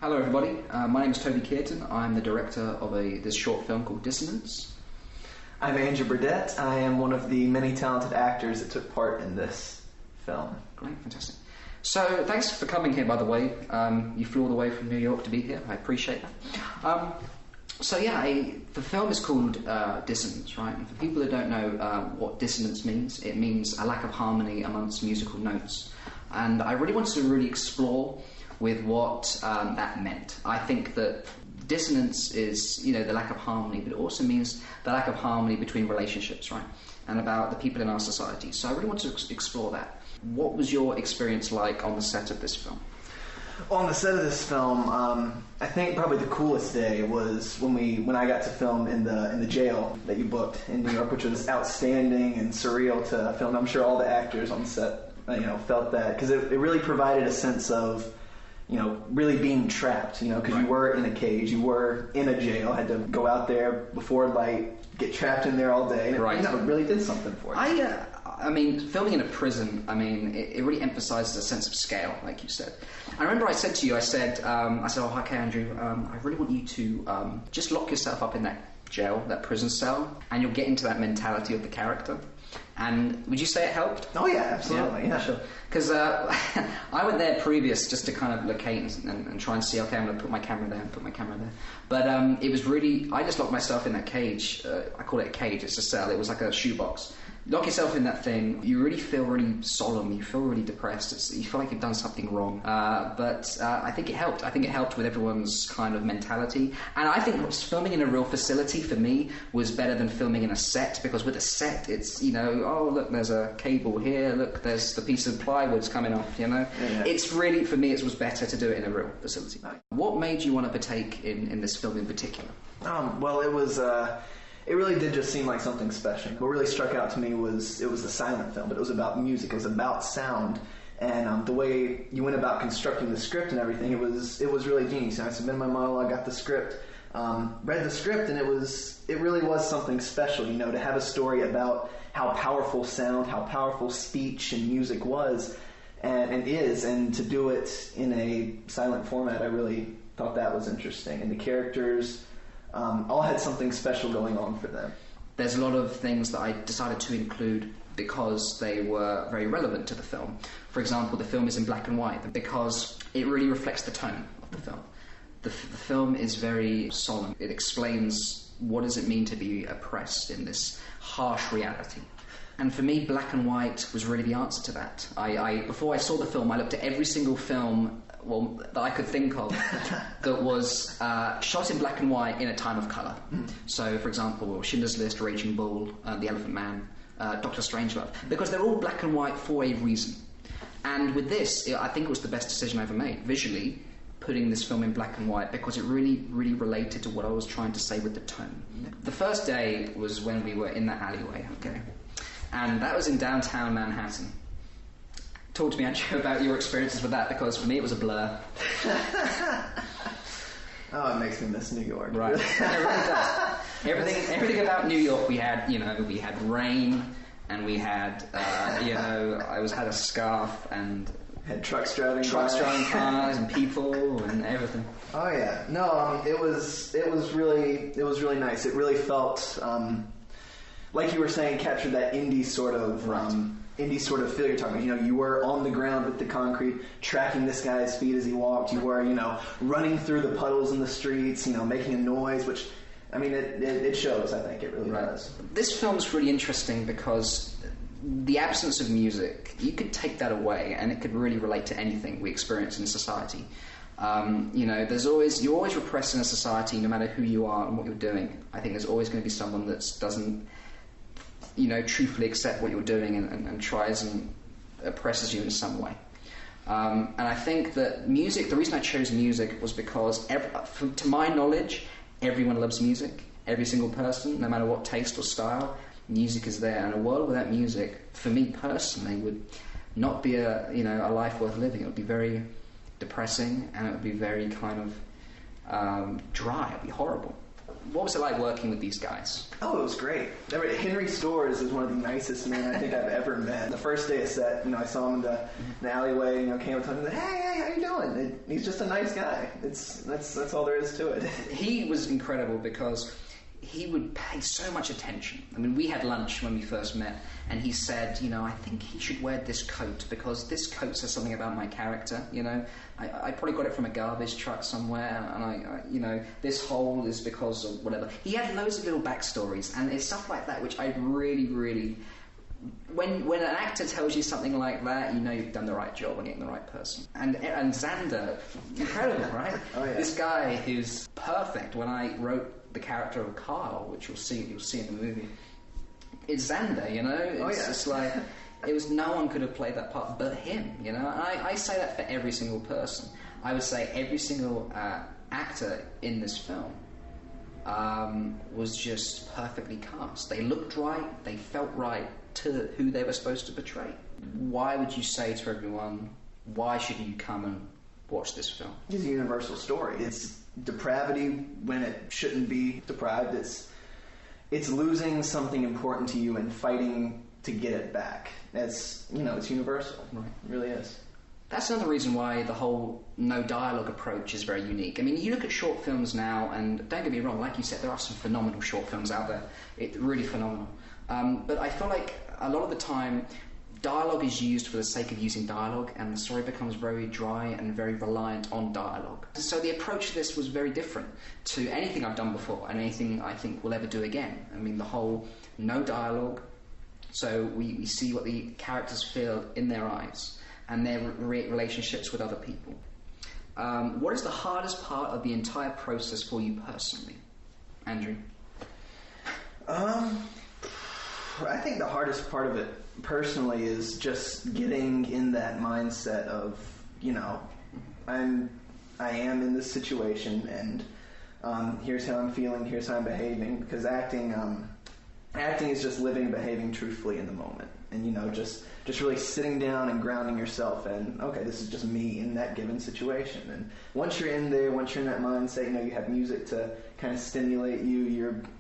Hello everybody, my name is Toby Kearton. I'm the director of this short film called Dissonance. I'm Andrew Burdette. I am one of the many talented actors that took part in this film. Great, fantastic. So thanks for coming here, by the way. You flew all the way from New York to be here. I appreciate that. The film is called Dissonance, right? And for people that don't know what dissonance means, it means a lack of harmony amongst musical notes. And I really wanted to explore with what that meant. I think that dissonance is, the lack of harmony, but it also means the lack of harmony between relationships, right? And about the people in our society. So I really wanted to explore that. What was your experience like on the set of this film? On the set of this film, I think probably the coolest day was when I got to film in the jail that you booked in New York, which was outstanding and surreal to film. I'm sure all the actors on set, felt that, because it really provided a sense of, really being trapped, because you were in a cage, you were in a jail, had to go out there before light, get trapped in there all day, and it really did something for you. Filming in a prison, it really emphasizes a sense of scale, like you said. I remember I said to you, oh, okay, Andrew, I really want you to just lock yourself up in that jail, that prison cell, and you'll get into that mentality of the character. And would you say it helped? Oh yeah, absolutely, yeah. Sure. Because I went there previous just to kind of locate and try and see, okay, I'm going to put my camera there and put my camera there. But it was really, I just locked myself in that cage. I call it a cage, it's a cell. It was like a shoebox. Lock yourself in that thing, you really feel really solemn, you feel really depressed, you feel like you've done something wrong. But I think it helped. I think it helped with everyone's kind of mentality. And I think filming in a real facility, for me, was better than filming in a set, because with a set, it's, oh, look, there's a cable here, look, there's the piece of plywood's coming off, Yeah. It's really, for me, it was better to do it in a real facility. What made you want to partake in this film in particular? Well, it was... It really did just seem like something special. What really struck out to me was it was a silent film, but it was about music. It was about sound, and the way you went about constructing the script and everything. It was really genius. I submitted my monologue, got the script, read the script, and it really was something special. To have a story about how powerful sound, how powerful speech and music was, and is, and to do it in a silent format. I really thought that was interesting, and the characters. All had something special going on for them. There's a lot of things that I decided to include because they were very relevant to the film. For example, the film is in black and white because it really reflects the tone of the film. The film is very solemn. It explains what does it mean to be oppressed in this harsh reality. And for me, black and white was really the answer to that. Before I saw the film, I looked at every single film that I could think of that was shot in black and white in a time of colour. So, for example, Schindler's List, Raging Bull, The Elephant Man, Dr. Strangelove, because they're all black and white for a reason. And with this, I think it was the best decision I ever made, visually, putting this film in black and white, because it really, really related to what I was trying to say with the tone. The first day was when we were in that alleyway, okay? And that was in downtown Manhattan. Talk to me, Andrew, about your experiences with that, because for me it was a blur. Oh, it makes me miss New York. Right. It really does. Everything about New York, we had rain, and we had, I had a scarf, and had trucks driving cars, and people, and everything. Oh yeah, no, it was really nice. It really felt, like you were saying, captured that indie sort of feel you're talking about. You were on the ground with the concrete, tracking this guy's feet as he walked. You were, running through the puddles in the streets, making a noise, which, it shows, I think. It really does. This film's really interesting because the absence of music, you could take that away and it could really relate to anything we experience in society. You're always repressed in a society, no matter who you are and what you're doing. I think there's always going to be someone that doesn't truthfully accept what you're doing and tries and oppresses you in some way. And I think that music, the reason I chose music was because, to my knowledge, everyone loves music. Every single person, no matter what taste or style, music is there. And a world without music, for me personally, would not be a life worth living. It would be very depressing, and it would be very kind of dry. It would be horrible. What was it like working with these guys? Oh, it was great. Henry Storrs is one of the nicest men I think I've ever met. The first day of set, I saw him in the alleyway, came up to him and said, hey, how you doing? He's just a nice guy. That's all there is to it. He was incredible because he would pay so much attention. I mean, we had lunch when we first met, and he said, I think he should wear this coat because this coat says something about my character. I probably got it from a garbage truck somewhere, and I this hole is because of whatever. He had loads of little backstories, and it's stuff like that which I really, really. When an actor tells you something like that, you've done the right job on getting the right person. And Xander, incredible, right? Oh, yeah. This guy who's perfect. When I wrote the character of Carl, which you'll see in the movie, it's Xander. It's just like it was no one could have played that part but him. I say that for every single person. I would say every single actor in this film was just perfectly cast. They looked right, they felt right to who they were supposed to portray. Why would you say to everyone, why should you come and watch this film? It's a universal story. It's depravity when it shouldn't be deprived. It's losing something important to you and fighting to get it back. It's universal. Right. It really is. That's another reason why the whole no dialogue approach is very unique. I mean, you look at short films now, and don't get me wrong, like you said, there are some phenomenal short films out there. It's really phenomenal. But I feel like a lot of the time, dialogue is used for the sake of using dialogue, and the story becomes very dry and very reliant on dialogue. So the approach to this was very different to anything I've done before, and anything I think we'll ever do again. I mean, the whole no dialogue, so we see what the characters feel in their eyes, and their relationships with other people. What is the hardest part of the entire process for you personally, Andrew? I think the hardest part of it personally is just getting in that mindset of, I am in this situation, and here's how I'm feeling, here's how I'm behaving, because acting is just living and behaving truthfully in the moment, and just really sitting down and grounding yourself and, okay, this is just me in that given situation. And once you're in there, once you're in that mindset, you have music to kind of stimulate you,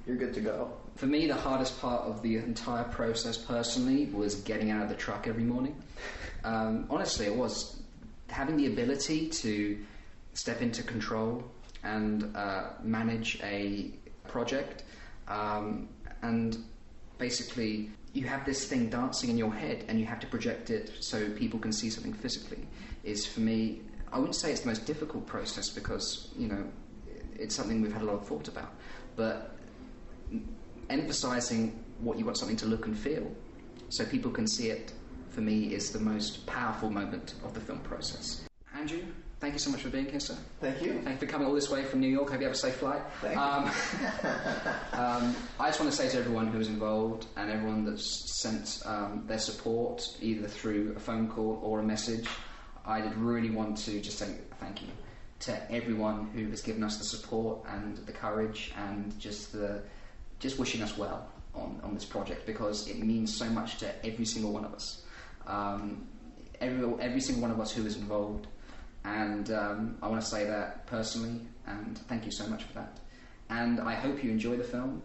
you're good to go. For me, the hardest part of the entire process personally was getting out of the truck every morning. Honestly, it was having the ability to step into control and manage a project, and basically you have this thing dancing in your head and you have to project it so people can see something physically. Is, for me, I wouldn't say it's the most difficult process because it's something we've had a lot of thought about, but emphasizing what you want something to look and feel so people can see it, for me, is the most powerful moment of the film process. Andrew, thank you so much for being here, sir. Thank you. Thank you for coming all this way from New York. Hope you have a safe flight. Thank you. I just want to say to everyone who was involved and everyone that's sent their support, either through a phone call or a message, I did really want to just say thank you to everyone who has given us the support and the courage and just wishing us well on this project, because it means so much to every single one of us. Every single one of us who is involved. And I want to say that personally, and thank you so much for that. And I hope you enjoy the film.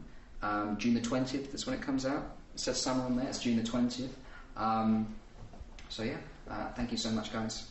June the 20th, that's when it comes out. It says summer on there, it's June the 20th. So yeah, thank you so much, guys.